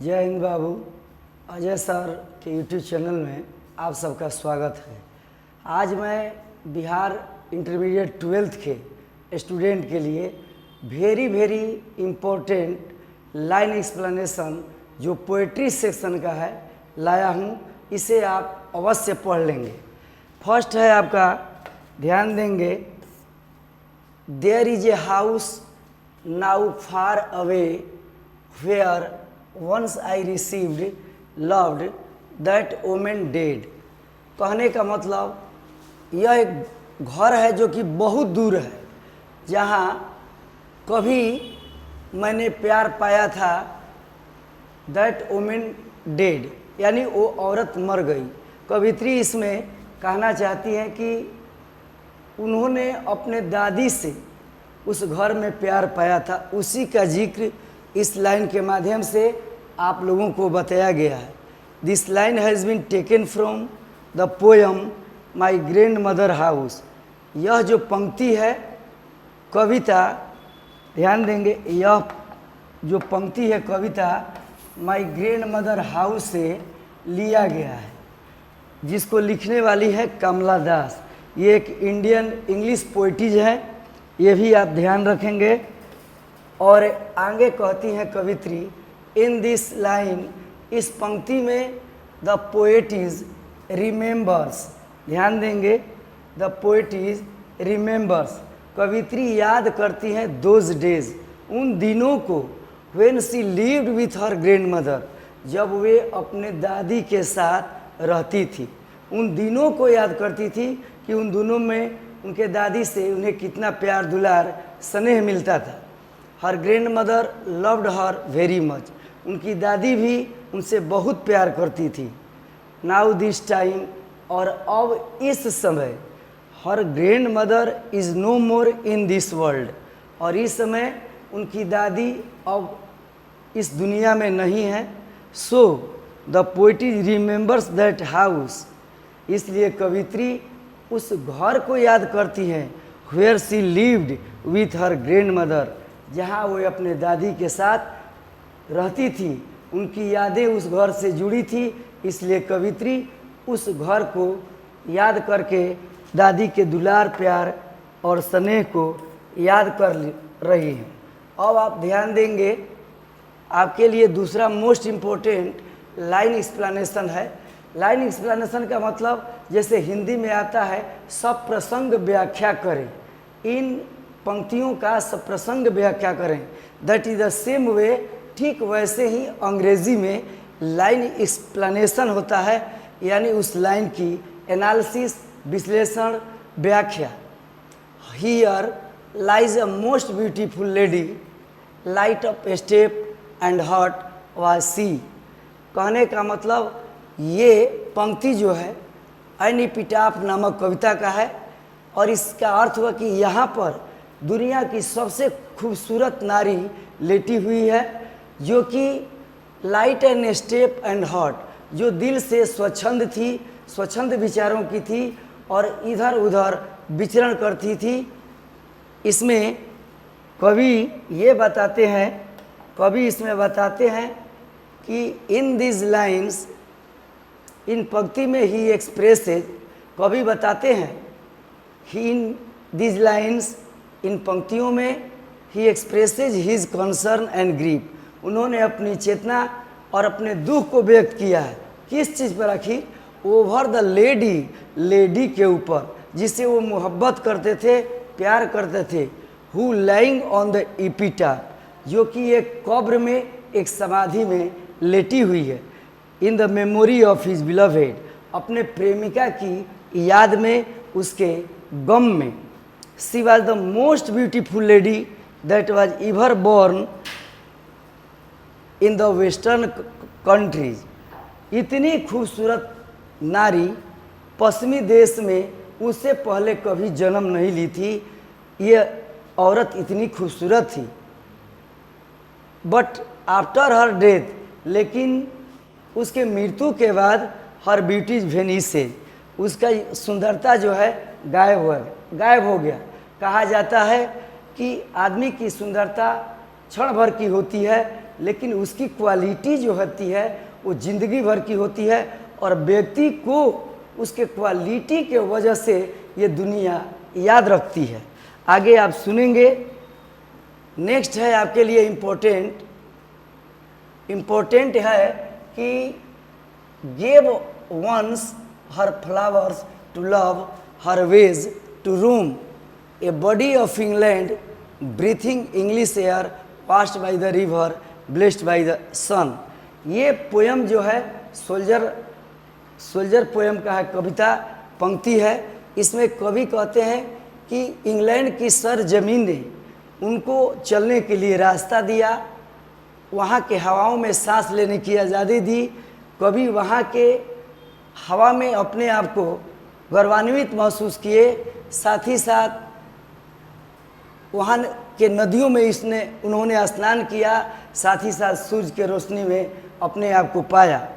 जय हिंद बाबू। अजय सर के YouTube channel में आप सबका स्वागत है। आज मैं बिहार इंटरमीडिएट 12th के स्टूडेंट के लिए वेरी इम्पोर्टेंट लाइन एक्सप्लेनेशन जो पोएट्री सेक्शन का है लाया हूँ। इसे आप अवश्य पढ़ लेंगे। फर्स्ट है आपका, ध्यान देंगे, there is a house now far away where once I received loved that woman dead। कहने का मतलब यह एक घर है जो कि बहुत दूर है, जहाँ कभी मैंने प्यार पाया था। that woman dead यानी वो औरत मर गई। कवित्री इसमें कहना चाहती हैं कि उन्होंने अपने दादी से उस घर में प्यार पाया था। उसी का जिक्र इस लाइन के माध्यम से आप लोगों को बताया गया है। This line has been taken from the poem my grandmother house. यह जो पंक्ति है कविता, ध्यान देंगे, यह जो पंक्ति है कविता माई ग्रैंड मदर हाउस से लिया गया है, जिसको लिखने वाली है कमला दास। ये एक इंडियन इंग्लिश पोइटिज है, ये भी आप ध्यान रखेंगे। और आगे कहती हैं कवित्री, इन दिस लाइन, इस पंक्ति में द पोएट इज रिमेंबर्स। ध्यान देंगे, द पोएट इज रिमेंबर्स। कवित्री याद करती हैं दोज डेज, उन दिनों को, when she lived with her grand mother, जब वे अपने दादी के साथ रहती थी। उन दिनों को याद करती थी कि उन दोनों में उनके दादी से उन्हें कितना प्यार दुलार स्नेह मिलता था। Her grandmother loved her very much, उनकी दादी भी उनसे बहुत प्यार करती थी। नाउ दिस टाइम, और अब इस समय, her grandmother is no more in this world, और इस समय उनकी दादी अब इस दुनिया में नहीं है। So the poet remembers that house, इसलिए कवित्री उस घर को याद करती हैं where she lived with her grandmother, जहाँ वो अपने दादी के साथ रहती थी। उनकी यादें उस घर से जुड़ी थी, इसलिए कवित्री उस घर को याद करके दादी के दुलार प्यार और स्नेह को याद कर रही हैं। अब आप ध्यान देंगे, आपके लिए दूसरा मोस्ट इम्पोर्टेंट लाइन एक्सप्लेनेशन है। लाइन एक्सप्लेनेशन का मतलब जैसे हिंदी में आता है सब प्रसंग व्याख्या करें, इन पंक्तियों का सब प्रसंग व्याख्या करें। That is the same way, ठीक वैसे ही अंग्रेजी में लाइन एक्सप्लेनेशन होता है, यानी उस लाइन की एनालिसिस, विश्लेषण, व्याख्या। Here lies a most beautiful lady, light of step and heart was she. कहने का मतलब ये पंक्ति जो है एपिटाफ नामक कविता का है, और इसका अर्थ हुआ कि यहाँ पर दुनिया की सबसे खूबसूरत नारी लेटी हुई है, जो कि light and step and heart, जो दिल से स्वच्छंद थी, स्वच्छंद विचारों की थी और इधर उधर विचरण करती थी। इसमें कवि ये बताते हैं, कवि इसमें बताते हैं कि इन दिस लाइन्स, इन पंक्ति में ही एक्सप्रेसेज, कवि बताते हैं ही इन दिस लाइन्स, इन पंक्तियों में ही expresses his concern and grief. उन्होंने अपनी चेतना और अपने दुख को व्यक्त किया है। किस चीज़ पर आखिर? ओवर द लेडी, लेडी के ऊपर जिसे वो मोहब्बत करते थे, प्यार करते थे। Who lying on the epitaph, जो कि एक कब्र में, एक समाधि में लेटी हुई है। In the memory of his beloved, अपने प्रेमिका की याद में, उसके गम में। She was the most beautiful lady that was ever born in the western countries. इतनी खूबसूरत नारी पश्चिमी देश में उससे पहले कभी जन्म नहीं ली थी। ये औरत इतनी खूबसूरत थी। बट आफ्टर हर डेथ, लेकिन उसके मृत्यु के बाद हर ब्यूटीज वेनिसेज, उसका सुंदरता जो है गायब हो गया। कहा जाता है कि आदमी की सुंदरता क्षण भर की होती है, लेकिन उसकी क्वालिटी जो होती है वो ज़िंदगी भर की होती है और व्यक्ति को उसके क्वालिटी के वजह से ये दुनिया याद रखती है। आगे आप सुनेंगे। नेक्स्ट है आपके लिए इम्पोर्टेंट है कि gave once her flowers to love her ways to roam a body of England breathing English air passed by the river blessed by the sun. ये पोयम जो है सोल्जर पोयम का है, कविता पंक्ति है। इसमें कवि कहते हैं कि इंग्लैंड की सरजमीन ने उनको चलने के लिए रास्ता दिया, वहाँ के हवाओं में सांस लेने की आज़ादी दी। कवि वहाँ के हवा में अपने आप को गौरवान्वित महसूस किए, साथ ही साथ वहाँ के नदियों में उन्होंने स्नान किया, साथ ही साथ सूरज के रोशनी में अपने आप को पाया।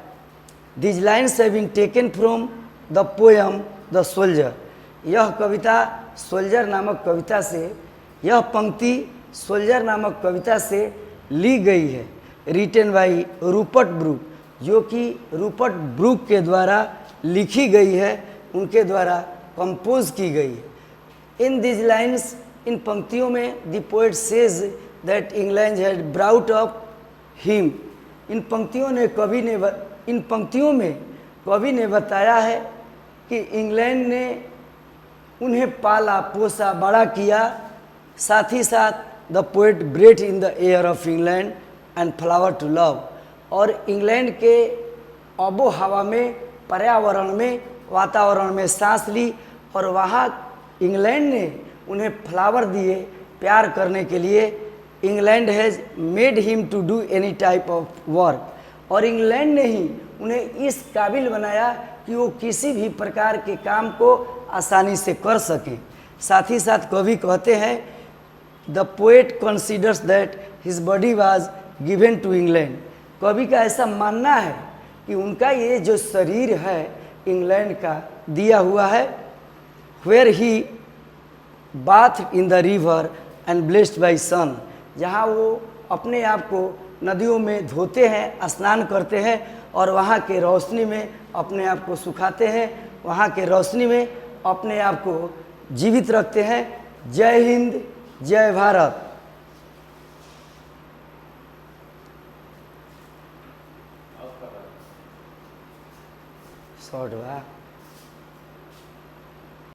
These lines have been taken from the poem the soldier. यह कविता सोल्जर नामक कविता से, यह पंक्ति सोल्जर नामक कविता से ली गई है। रिटन बाई रूपर्ट ब्रूक, जो कि रूपर्ट ब्रूक के द्वारा लिखी गई है, उनके द्वारा कंपोज की गई है। इन दिस लाइन्स, इन पंक्तियों में the poet says that England had brought up him. इन पंक्तियों में कवि ने बताया है कि इंग्लैंड ने उन्हें पाला पोसा बड़ा किया। साथ ही साथ the poet breath in the air of England and flower to love, और इंग्लैंड के आबो हवा में, पर्यावरण में, वातावरण में सांस ली और वहाँ इंग्लैंड ने उन्हें फ्लावर दिए प्यार करने के लिए। England has made him to do any type of work, और इंग्लैंड ने ही उन्हें इस काबिल बनाया कि वो किसी भी प्रकार के काम को आसानी से कर सकें। साथ ही साथ कवि कहते हैं the poet considers that his body was given to England. कवि का ऐसा मानना है कि उनका ये जो शरीर है इंग्लैंड का दिया हुआ है। Where he bath in the river and blessed by sun, जहाँ वो अपने आप को नदियों में धोते हैं, स्नान करते हैं और वहाँ के रोशनी में अपने आप को सुखाते हैं, वहाँ के रोशनी में अपने आप को जीवित रखते हैं। जय हिंद, जय भारत। शॉर्ट हुआ।